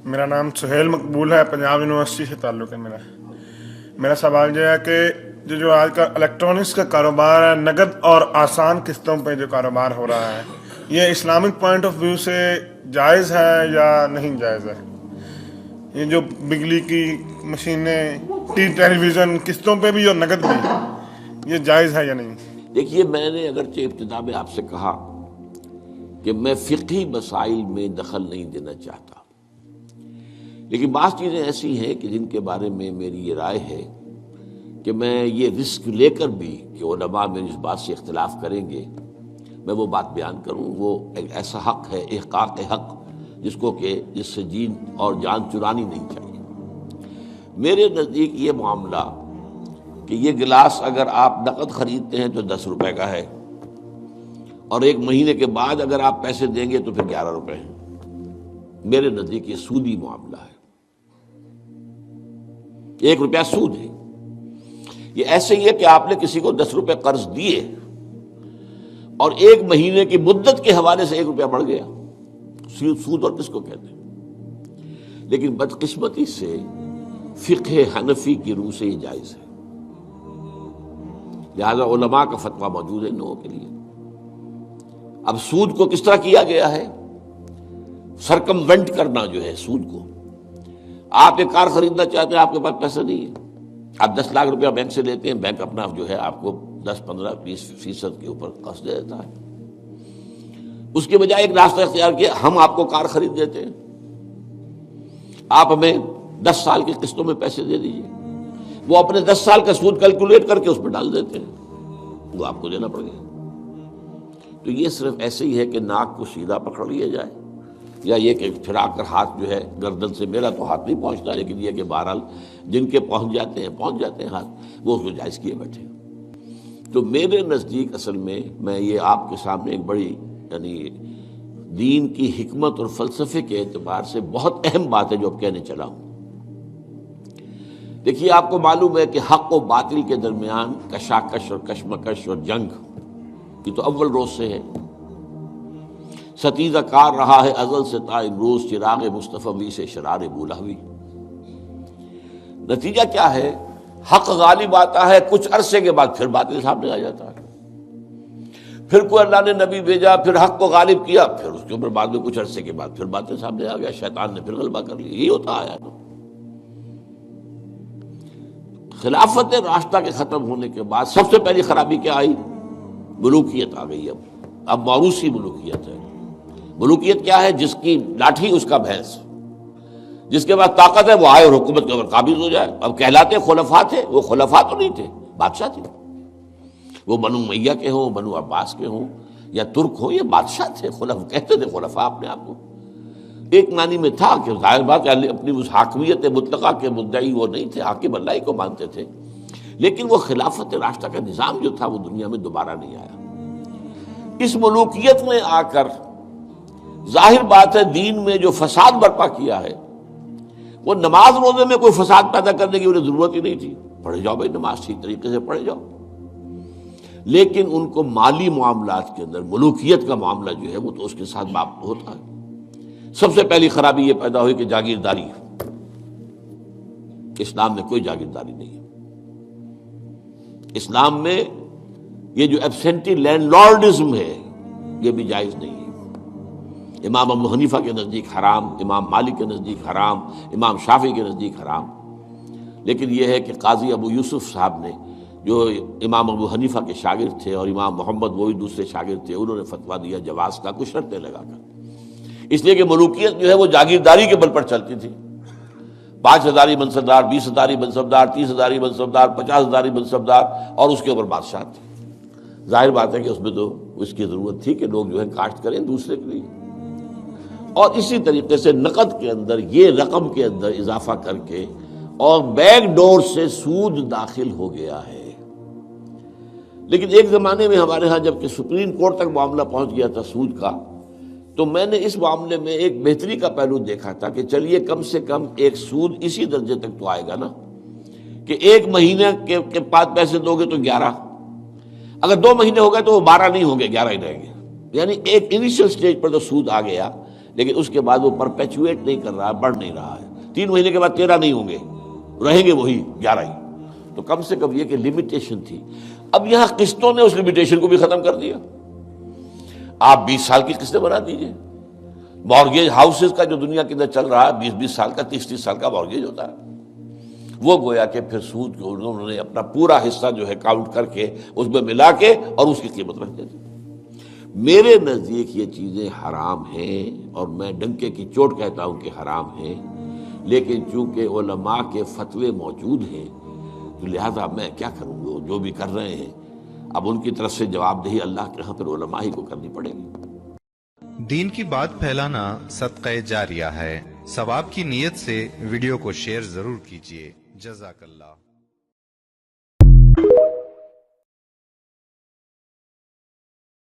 میرا نام سہیل مقبول ہے، پنجاب یونیورسٹی سے تعلق ہے میرا۔ میرا سوال یہ ہے کہ جو آج کا الیکٹرانکس کا کاروبار ہے، نقد اور آسان قسطوں پہ جو کاروبار ہو رہا ہے، یہ اسلامک پوائنٹ آف ویو سے جائز ہے یا نہیں جائز ہے؟ یہ جو بجلی کی مشینیں، ٹیلی ویژن قسطوں پہ بھی اور نقد بھی، یہ جائز ہے یا نہیں؟ دیکھیے، میں نے اگرچہ ابتدا میں آپ سے کہا کہ میں فقہی مسائل میں دخل نہیں دینا چاہتا، لیکن بعض چیزیں ایسی ہیں کہ جن کے بارے میں میری یہ رائے ہے کہ میں یہ رسک لے کر بھی کہ علماء میری اس بات سے اختلاف کریں گے، میں وہ بات بیان کروں۔ وہ ایک ایسا حق ہے، احقاق حق، جس سے جین اور جان چرانی نہیں چاہیے۔ میرے نزدیک یہ معاملہ کہ یہ گلاس اگر آپ نقد خریدتے ہیں تو 10 روپے کا ہے، اور 1 مہینے کے بعد اگر آپ پیسے دیں گے تو پھر 11 روپے ہیں۔ میرے نزدیک یہ سودی معاملہ ہے، 1 روپیہ سود ہے۔ یہ ایسے ہی ہے کہ آپ نے کسی کو 10 روپے قرض دیے اور 1 مہینے کی مدت کے حوالے سے 1 روپیہ بڑھ گیا۔ سود اور کس کو کہتے ہیں؟ لیکن بدقسمتی سے فقہ حنفی کی روح سے یہ جائز ہے، لہذا علماء کا فتویٰ موجود ہے ان لوگوں کے لیے۔ اب سود کو کس طرح کیا گیا ہے؟ سرکموینٹ کرنا جو ہے سود کو۔ آپ ایک کار خریدنا چاہتے ہیں، آپ کے پاس پیسہ نہیں ہے، آپ 10 لاکھ روپیہ بینک سے لیتے ہیں، بینک اپنا جو ہے آپ کو 10 15 20% کے اوپر قرض دے دیتا ہے۔ اس کے بجائے ایک راستہ اختیار کیا، ہم آپ کو کار خرید دیتے ہیں، آپ ہمیں 10 سال کی قسطوں میں پیسے دے دیجیے۔ وہ اپنے 10 سال کا سود کیلکولیٹ کر کے اس پہ ڈال دیتے ہیں، وہ آپ کو دینا پڑ گیا۔ تو یہ صرف ایسے ہی ہے کہ ناک کو سیدھا پکڑ لیا جائے، یا یہ کہ پھرا کر ہاتھ جو ہے گردن سے، میرا تو ہاتھ نہیں پہنچتا، لیکن یہ کہ بہرحال جن کے پہنچ جاتے ہیں ہاتھ، وہ اس کو جائز کیے بیٹھے۔ تو میرے نزدیک اصل میں یہ آپ کے سامنے ایک بڑی یعنی دین کی حکمت اور فلسفے کے اعتبار سے بہت اہم بات ہے جو اب کہنے چلا ہوں۔ دیکھیے، آپ کو معلوم ہے کہ حق و باطل کے درمیان کشاکش اور کشمکش اور جنگ، یہ تو اول روز سے ہے، ستیزہ کار رہا ہے ازل سے تا امروز، چراغ مصطفی سے شرار بولہوی۔ نتیجہ کیا ہے؟ حق غالب آتا ہے، کچھ عرصے کے بعد پھر باطل سامنے آ جاتا ہے، پھر کوئی اللہ نے نبی بھیجا، پھر حق کو غالب کیا، پھر اس کے اوپر بعد میں کچھ عرصے کے بعد پھر باطل سامنے آ گیا، شیطان نے پھر غلبہ کر لیا۔ یہی ہوتا آیا نا۔ خلافت راشدہ کے ختم ہونے کے بعد سب سے پہلی خرابی کیا آئی؟ ملوکیت آ گئی۔ اب موروثی ملوکیت ہے۔ ملوکیت کیا ہے؟ جس کی لاٹھی اس کا بھینس، جس کے پاس طاقت ہے وہ آئے اور حکومت کے اوپر قابض ہو جائے۔ اب کہلاتے خلفاء تھے، وہ خلفاء تو نہیں تھے، بادشاہ تھے۔ وہ بنو امیہ کے ہوں، بنو عباس کے ہوں یا ترک ہوں، یہ بادشاہ تھے، خلفاء کہتے تھے، خلفاء اپنے آپ کو۔ ایک معنی میں تھا کہ ظاہر بات ہے اپنی اس حاکمیت مطلقہ کے مدعی وہ نہیں تھے، حاکم اللہ ہی کو مانتے تھے، لیکن وہ خلافت راشدہ کا نظام جو تھا وہ دنیا میں دوبارہ نہیں آیا۔ اس ملوکیت میں آ کر ظاہر بات ہے دین میں جو فساد برپا کیا ہے، وہ نماز روزے میں کوئی فساد پیدا کرنے کی انہیں ضرورت ہی نہیں تھی، پڑھے جاؤ بھائی نماز، ٹھیک طریقے سے پڑھے جاؤ۔ لیکن ان کو مالی معاملات کے اندر ملوکیت کا معاملہ جو ہے وہ تو اس کے ساتھ باپ ہوتا ہے۔ سب سے پہلی خرابی یہ پیدا ہوئی کہ جاگیرداری، اسلام میں کوئی جاگیرداری نہیں ہے۔ اسلام میں یہ جو ایبسینٹی لینڈ لارڈزم ہے یہ بھی جائز نہیں ہے۔ امام ابو حنیفہ کے نزدیک حرام، امام مالک کے نزدیک حرام، امام شافعی کے نزدیک حرام۔ لیکن یہ ہے کہ قاضی ابو یوسف صاحب نے، جو امام ابو حنیفہ کے شاگرد تھے، اور امام محمد وہ بھی دوسرے شاگرد تھے، انہوں نے فتویٰ دیا جواز کا، کچھ شرطیں لگا کر، اس لیے کہ ملوکیت جو ہے وہ جاگیرداری کے بل پر چلتی تھی۔ 5,000 منصبدار، 20,000 منصبدار، 30,000 منصبدار، 50,000 منصبدار، اور اس کے اوپر بادشاہ تھے۔ ظاہر بات ہے کہ اس میں تو اس کی ضرورت تھی کہ لوگ جو ہے کاشت کریں دوسرے کے لیے۔ اور اسی طریقے سے نقد کے اندر یہ رقم کے اندر اضافہ کر کے اور بیک ڈور سے سود داخل ہو گیا ہے۔ لیکن ایک زمانے میں ہمارے ہاں جب کہ سپریم کورٹ تک معاملہ پہنچ گیا تھا سود کا، تو میں نے اس معاملے میں ایک بہتری کا پہلو دیکھا تھا کہ چلیے کم سے کم ایک سود اسی درجے تک تو آئے گا نا کہ 1 مہینے کے بعد پیسے دو گے تو 11، اگر 2 مہینے ہو گئے تو وہ 12 نہیں ہوں گے، 11 ہی رہیں گے۔ یعنی ایک انیشل سٹیج پر تو سود آ گیا، لیکن اس کے بعد وہ پرپیچویٹ نہیں کر رہا، بڑھ نہیں رہا ہے. 3 مہینے کے بعد 13 نہیں ہوں گے، رہیں گے وہی 11 ہی. تو کم سے کم یہ کہ لمیٹیشن تھی. اب یہاں قسطوں نے اس لمیٹیشن کو بھی ختم کر دیا. آپ 20 سال کی قسطیں بنا دیجئے. مارگیج ہاؤسز کا جو دنیا کے اندر چل رہا ہے 20 سال کا، 30 سال کا مارگیج ہوتا ہے. وہ گویا کہ پھر سود کو انہوں نے اپنا پورا حصہ جو ہے کاؤنٹ کر کے اس میں ملا کے اور اس کی قیمت رکھ دیتے. میرے نزدیک یہ چیزیں حرام ہیں، اور میں ڈنکے کی چوٹ کہتا ہوں کہ حرام ہیں. لیکن چونکہ علماء کے فتوے موجود ہیں تو لہذا میں کیا کروں گا، جو بھی کر رہے ہیں اب ان کی طرف سے جواب دہی اللہ کے ہاں پھر علماء ہی کو کرنی پڑے گی. دین کی بات پھیلانا صدقہ جاریہ ہے. ثواب کی نیت سے ویڈیو کو شیئر ضرور کیجیے. جزاک اللہ.